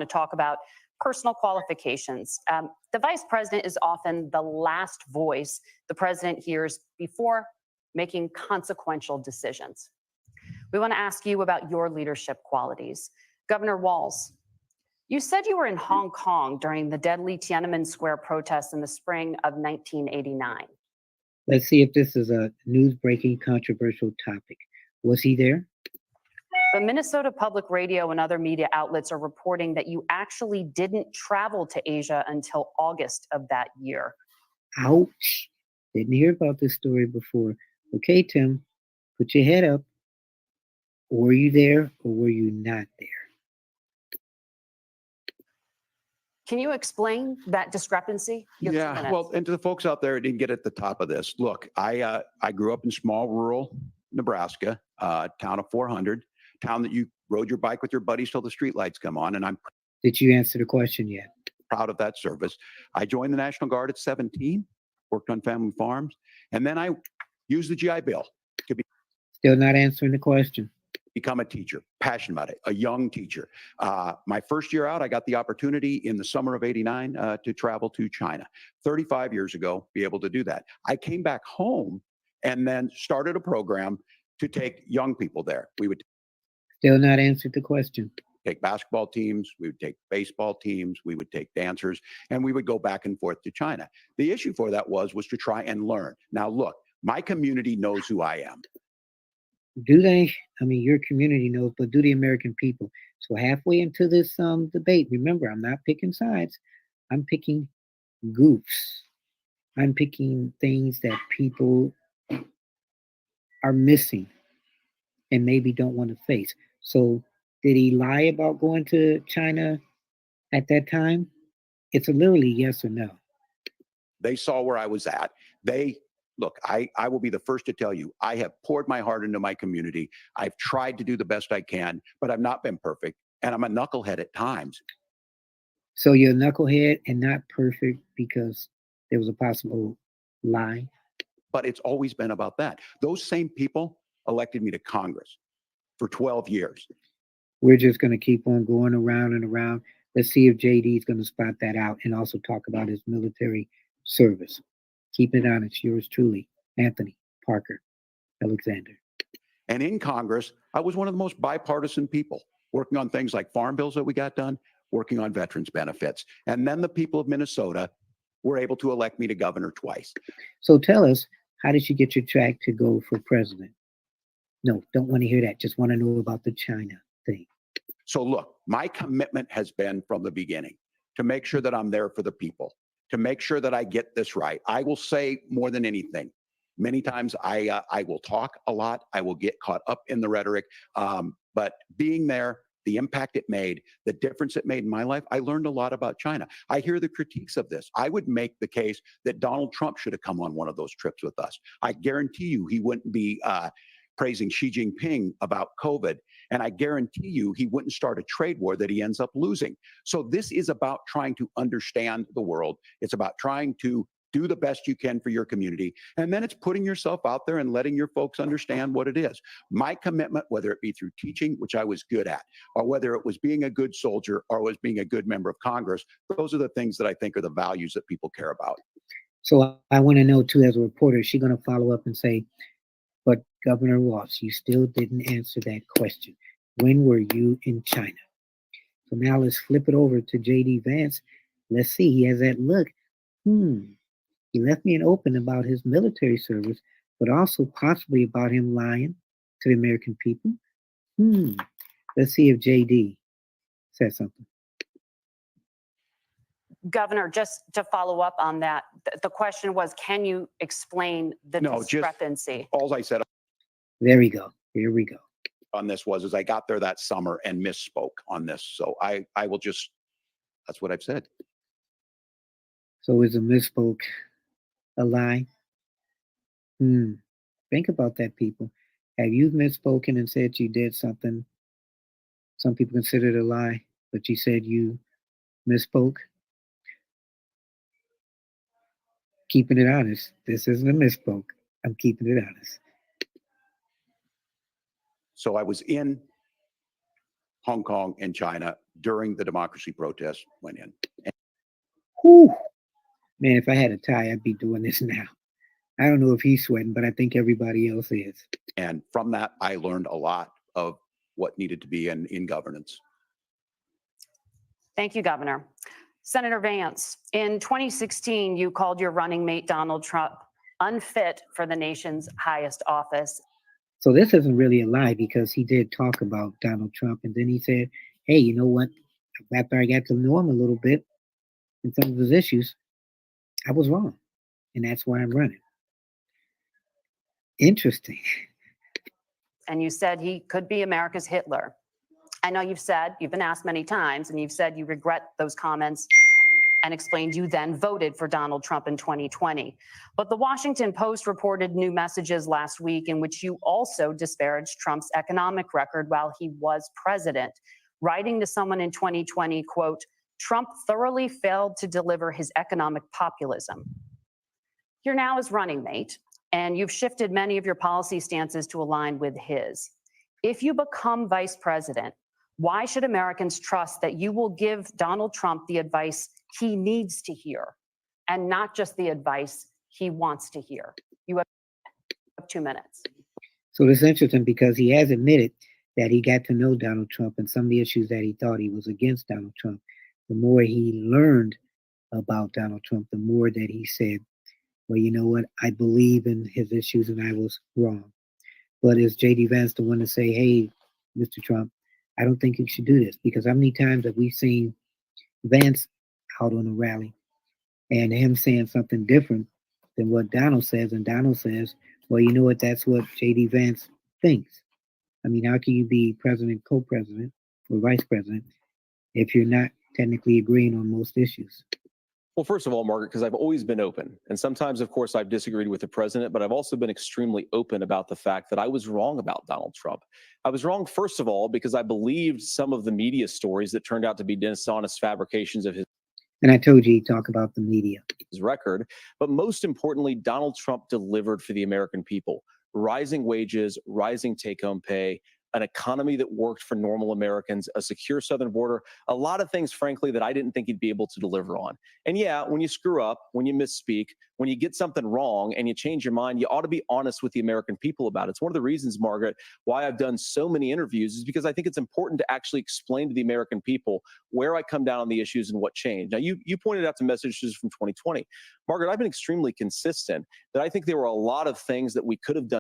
to talk about personal qualifications. The vice president is often the last voice the president hears before making consequential decisions. We want to ask you about your leadership qualities. Governor Walz, you said you were in Hong Kong during the deadly Tiananmen Square protests in the spring of 1989. Let's see if this is a news-breaking controversial topic. Was he there? But Minnesota Public Radio and other media outlets are reporting that you actually didn't travel to Asia until August of that year. Ouch. Didn't hear about this story before. Okay, Tim, put your head up. Were you there or were you not there? Can you explain that discrepancy? Yeah, well, and to the folks out there who didn't get at the top of this, look, I grew up in small rural Nebraska, town of 400, town that you rode your bike with your buddies till the streetlights come on, and I'm Did you answer the question yet? proud of that service. I joined the National Guard at 17, worked on family farms, and then I used the GI Bill to Still not answering the question. become a teacher, passionate about it, a young teacher. My first year out, I got the opportunity in the summer of '89 to travel to China. 35 years ago, be able to do that. I came back home and then started a program to take young people there. We would Still not answered the question. take basketball teams, we would take baseball teams, we would take dancers, and we would go back and forth to China. The issue for that was to try and learn. Now, look, my community knows who I am. Do they? I mean, your community knows, but do the American people? So halfway into this debate, remember, I'm not picking sides. I'm picking goofs. I'm picking things that people are missing and maybe don't want to face. So did he lie about going to China at that time? It's a literally yes or no. They saw where I was at. Look, I will be the first to tell you, I have poured my heart into my community. I've tried to do the best I can, but I've not been perfect. And I'm a knucklehead at times. So you're a knucklehead and not perfect because there was a possible lie? But it's always been about that. Those same people elected me to Congress for 12 years. We're just going to keep on going around and around. Let's see if JD is going to spot that out and also talk about his military service. Keep it honest. Yours truly, Anthony Parker Alexander. And in Congress, I was one of the most bipartisan people, working on things like farm bills that we got done, working on veterans benefits. And then the people of Minnesota were able to elect me to governor twice. So tell us, how did you get your track to go for president? No, don't want to hear that. Just want to know about the China thing. So look, my commitment has been from the beginning to make sure that I'm there for the people, to make sure that I get this right. I will say more than anything. Many times I will talk a lot. I will get caught up in the rhetoric. But being there, the impact it made, the difference it made in my life, I learned a lot about China. I hear the critiques of this. I would make the case that Donald Trump should have come on one of those trips with us. I guarantee you he wouldn't be praising Xi Jinping about COVID. And I guarantee you he wouldn't start a trade war that he ends up losing. So this is about trying to understand the world. It's about trying to do the best you can for your community. And then it's putting yourself out there and letting your folks understand what it is. My commitment, whether it be through teaching, which I was good at, or whether it was being a good soldier or was being a good member of Congress, those are the things that I think are the values that people care about. So I want to know, too, as a reporter, is she going to follow up and say, but Governor Walz, you still didn't answer that question. When were you in China? So now let's flip it over to JD Vance. Let's see. He has that look. He left me an open about his military service, but also possibly about him lying to the American people. Let's see if JD says something. Governor, just to follow up on that, the question was, can you explain the discrepancy? All I said. There we go. Here we go. On this was I got there that summer and misspoke on this. So I will just, that's what I've said. So is a misspoke a lie? Think about that, people. Have you misspoken and said you did something some people considered a lie, but you said you misspoke? Keeping it honest. This isn't a misspoke. I'm keeping it honest. So I was in Hong Kong and China during the democracy protests went in. Whew. Man, if I had a tie, I'd be doing this now. I don't know if he's sweating, but I think everybody else is. And from that, I learned a lot of what needed to be in governance. Thank you, Governor. Senator Vance, in 2016, you called your running mate, Donald Trump, unfit for the nation's highest office. So this isn't really a lie, because he did talk about Donald Trump. And then he said, hey, you know what? After I got to know him a little bit in some of his issues, I was wrong. And that's why I'm running. Interesting. And you said he could be America's Hitler. I know you've been asked many times, and you've said you regret those comments and explained you then voted for Donald Trump in 2020. But the Washington Post reported new messages last week in which you also disparaged Trump's economic record while he was president, writing to someone in 2020, quote, Trump thoroughly failed to deliver his economic populism. You're now his running mate, and you've shifted many of your policy stances to align with his. If you become vice president, why should Americans trust that you will give Donald Trump the advice he needs to hear and not just the advice he wants to hear? You have 2 minutes. So this is interesting, because he has admitted that he got to know Donald Trump and some of the issues that he thought he was against Donald Trump. The more he learned about Donald Trump, the more that he said, well, you know what? I believe in his issues and I was wrong. But is J.D. Vance the one to say, hey, Mr. Trump, I don't think you should do this? Because how many times have we seen Vance out on a rally and him saying something different than what Donald says, and Donald says, well, you know what? That's what J.D. Vance thinks. I mean, how can you be president, co-president, or vice president if you're not technically agreeing on most issues? Well, first of all, Margaret, because I've always been open. And sometimes, of course, I've disagreed with the president, but I've also been extremely open about the fact that I was wrong about Donald Trump. I was wrong, first of all, because I believed some of the media stories that turned out to be dishonest fabrications of his And I told you he'd talk about the media. record. But most importantly, Donald Trump delivered for the American people. Rising wages, rising take-home pay, an economy that worked for normal Americans, a secure southern border, a lot of things, frankly, that I didn't think he'd be able to deliver on. And yeah, when you screw up, when you misspeak, when you get something wrong and you change your mind, you ought to be honest with the American people about it. It's one of the reasons, Margaret, why I've done so many interviews, is because I think it's important to actually explain to the American people where I come down on the issues and what changed. Now, you pointed out the messages from 2020. Margaret, I've been extremely consistent that I think there were a lot of things that we could have done